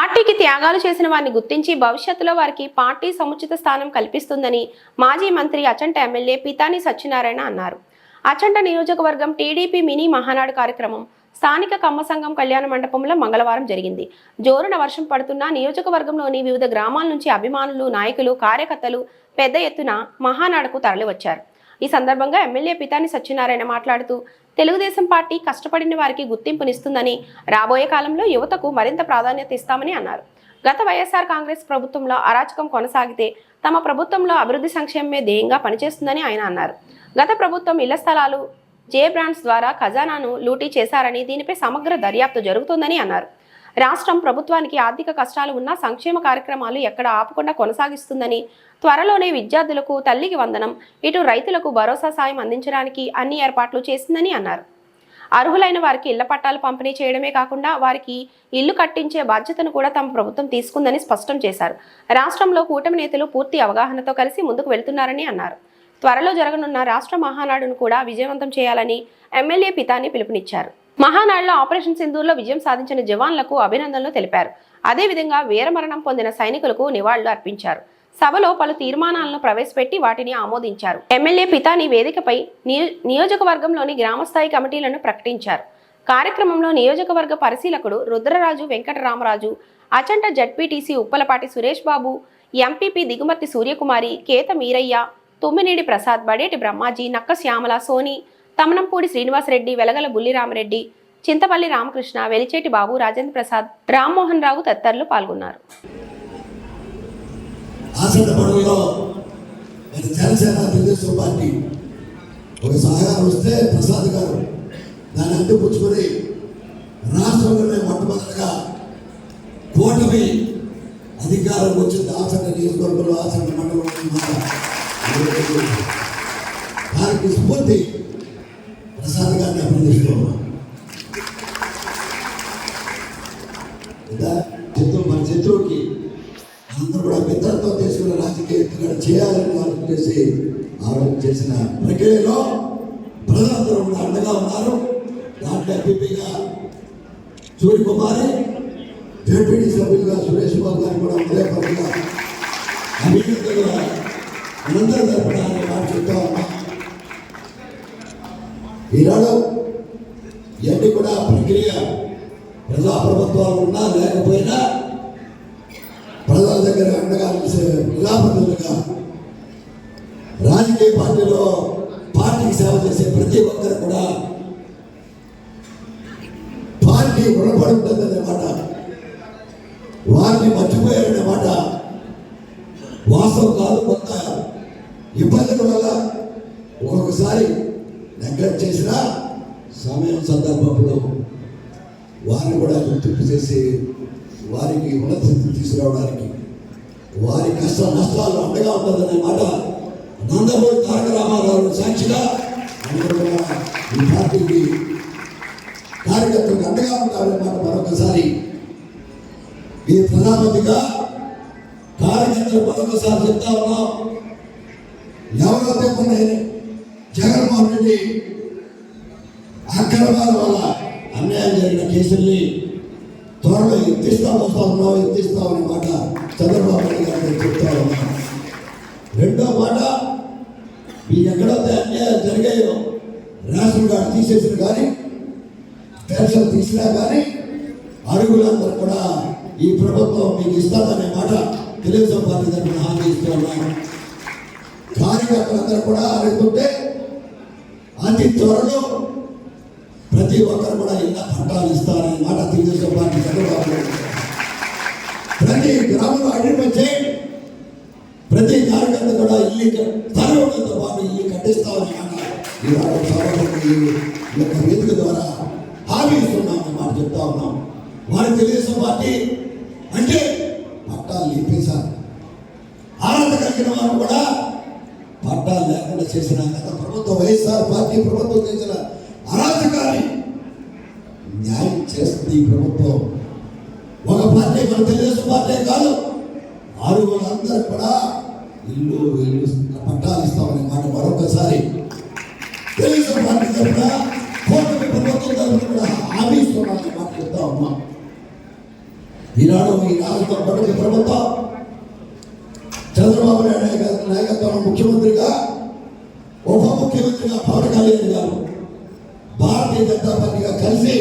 పార్టీకి త్యాగాలు చేసిన వారిని గుర్తించి భవిష్యత్తులో వారికి పార్టీ సముచిత స్థానం కల్పిస్తుందని మాజీ మంత్రి అచంట ఎమ్మెల్యే పితాని సత్యనారాయణ అన్నారు. అచంట నియోజకవర్గం టీడీపీ మినీ మహానాడు కార్యక్రమం స్థానిక కమ్మ సంఘం కళ్యాణ మండపంలో మంగళవారం జరిగింది. జోరున వర్షం పడుతున్నా నియోజకవర్గంలోని వివిధ గ్రామాల నుంచి అభిమానులు, నాయకులు, కార్యకర్తలు పెద్ద ఎత్తున మహానాడుకు తరలివచ్చారు. ఈ సందర్భంగా ఎమ్మెల్యే పితాని సత్యనారాయణ మాట్లాడుతూ తెలుగుదేశం పార్టీ కష్టపడిన వారికి గుర్తింపునిస్తుందని, రాబోయే కాలంలో యువతకు మరింత ప్రాధాన్యత ఇస్తామని అన్నారు. గత వైఎస్ఆర్ కాంగ్రెస్ ప్రభుత్వంలో అరాచకం కొనసాగితే తమ ప్రభుత్వంలో అభివృద్ధి సంక్షేమమే ధ్యేయంగా పనిచేస్తుందని ఆయన అన్నారు. గత ప్రభుత్వం ఇళ్ల స్థలాలు జే బ్రాండ్స్ ద్వారా ఖజానాను లూటీ చేశారని, దీనిపై సమగ్ర దర్యాప్తు జరుగుతుందని అన్నారు. రాష్ట్రం ప్రభుత్వానికి ఆర్థిక కష్టాలు ఉన్నా సంక్షేమ కార్యక్రమాలు ఎక్కడ ఆపకుండా కొనసాగిస్తుందని, త్వరలోనే విద్యార్థులకు తల్లికి వందనం, ఇటు రైతులకు భరోసా సాయం అందించడానికి అన్ని ఏర్పాట్లు చేసిందని అన్నారు. అర్హులైన వారికి ఇళ్ల పట్టాలు పంపిణీ చేయడమే కాకుండా వారికి ఇల్లు కట్టించే బాధ్యతను కూడా తమ ప్రభుత్వం తీసుకుందని స్పష్టం చేశారు. రాష్ట్రంలో కూటమి నేతలు పూర్తి అవగాహనతో కలిసి ముందుకు వెళ్తున్నారని అన్నారు. త్వరలో జరగనున్న రాష్ట్ర మహానాడును కూడా విజయవంతం చేయాలని ఎమ్మెల్యే పితాని పిలుపునిచ్చారు. మహానాడులో ఆపరేషన్ సింధూర్లో విజయం సాధించిన జవాన్లకు అభినందనలు తెలిపారు. అదేవిధంగా వీరమరణం పొందిన సైనికులకు నివాళులు అర్పించారు. సభలో పలు తీర్మానాలను ప్రవేశపెట్టి వాటిని ఆమోదించారు. ఎమ్మెల్యే పితాని వేదికపై నియోజకవర్గంలోని గ్రామస్థాయి కమిటీలను ప్రకటించారు. కార్యక్రమంలో నియోజకవర్గ పరిశీలకుడు రుద్రరాజు వెంకటరామరాజు, అచంట జడ్పీటీసీ ఉప్పలపాటి సురేష్ బాబు, ఎంపీపీ దిగుమర్తి సూర్యకుమారి, కేత మీరయ్య, తుమ్మినేడి ప్రసాద్, బడేటి బ్రహ్మాజీ, నక్క శ్యామల, సోని, తమనంపూడి శ్రీనివాసరెడ్డి, వెలగల బుల్లిరామరెడ్డి, చింతపల్లి రామకృష్ణ, వెలిచేటి బాబు, రాజేంద్ర ప్రసాద్, రామ్మోహన్ రావు తదితరులు పాల్గొన్నారు. ప్రసాద్ గారు దాన్ని అందిపుచ్చుకొని రాష్ట్రంలోనే మొట్టమొదటిగా కూటమి అధికారం వచ్చింది. ఆచరణ నియోజకవర్గంలో, ఆచరణ మండలంలో దానికి స్ఫూర్తి ప్రసాద్ గారిని అభినందిస్తున్నాం. మన శత్రువుకి అందరూ కూడా మిత్రత్వం తీసుకున్న రాజకీయ ఎత్తుగడ చేయాలని ఆలోచన చేసి చేసిన ప్రక్రియలో ప్రజలందరూ కూడా అండగా ఉన్నారు. దాంట్లో ఎంపీపీగా సూర్యకుమారి, జడ్పీటీ సభ్యులుగా సురేష్ బాబు గారు కూడా ఉదయపరంగా అభినందనగా మనందరూ జరపడాలని మాట చెప్తా ఉన్నా. ఈనాడు ఇవన్నీ కూడా ప్రక్రియ ప్రజాప్రభుత్వాలు ఉన్నా లేకపోయినా ప్రజల దగ్గర అండగా ప్రజాప్రతినిధులుగా రాజకీయ పార్టీలో పార్టీకి సేవ చేసే ప్రతి ఒక్కరు కూడా పార్టీ రుణపడి ఉంటుందనే మాట, వారిని మర్చిపోయారనే మాట వాస్తవం కాదు. కొంత ఇబ్బందుల వల్ల ఒక్కొక్కసారి నెగ్లెక్ట్ చేసిన సమయం సందర్భంలో వారిని కూడా గుర్తింపు చేసి వారికి ఉన్నత స్థితి తీసుకురావడానికి వారి కష్ట నష్టాలు అండగా ఉంటుందనే మాట నందమూరి తారక రామారావు సాక్షిగా ఈ పార్టీకి కార్యకర్తలకు అండగా ఉంటారనే మాట మరొకసారి ఈ ప్రధానమంత్రిగా కార్యకర్తలు మరొకసారి చెప్తా ఉన్నాం. ఎవరైతే కొన్ని జగన్మోహన్ రెడ్డి అక్రమాల వల్ల అన్యాయం జరిగిన కేసుల్ని త్వరలో ఎత్తిస్తామనే మాట చంద్రబాబు నాయుడు గారు చెప్తా ఉన్నాం. రెండో మాట, మీకు ఎక్కడైతే అన్యాయం జరిగాయో రేషన్ కార్డు తీసేసిన కానీ పెన్షన్ తీసినా కానీ అడుగులందరూ కూడా ఈ ప్రభుత్వం మీకు ఇస్తామనే మాట తెలుగుదేశం పార్టీ తరఫున హామీ ఇస్తూ ఉన్నాం. కార్యకర్తలందరూ కూడా అడుగుతుంటే అతి త్వరలో ప్రతి ఒక్కరు కూడా ఇళ్ళ పట్టాలు ఇస్తారనే మాట తెలుగుదేశం పార్టీ చంద్రబాబు ప్రతి గ్రామంలో ఐడెంటిఫై చేయండి. ప్రతి కార్యకర్త కూడా ఇల్లు స్థలంతో పాటు ఇల్లు కట్టిస్తామని మాట ఈ యొక్క వేదిక ద్వారా హామీ ఇస్తున్నామని మాట చెప్తా ఉన్నాం. వారి తెలుగుదేశం పార్టీ అంటే పట్టాలు ఇప్పించాలి. అర్హత కలిగిన వారు కూడా పట్టాలు లేకుండా చేసిన గత ప్రభుత్వం వైఎస్ఆర్ పార్టీ ప్రభుత్వం చేసిన అరాచకాన్ని న్యాయం చేస్తుంది ఈ ప్రభుత్వం. ఒక పార్టీ మన తెలుగుదేశం పార్టీ కాదు, అర్హులందరూ కూడా ఇల్లు పట్టాలు ఇస్తామనే మాట మరొకసారి తెలుగుదేశం పార్టీ తరఫున కూటమి ప్రభుత్వం తరఫున కూడా హామీ ఇస్తున్నామని మాట చెప్తా ఉన్నాం. ఈనాడు ఈ రాష్ట్ర పట్టణ ప్రభుత్వం చంద్రబాబు నాయుడు గారి నాయకత్వంలో ముఖ్యమంత్రిగా ఉప ముఖ్యమంత్రిగా పవన్ కళ్యాణ్ గారు భారతీయ జనతా పార్టీగా కలిసి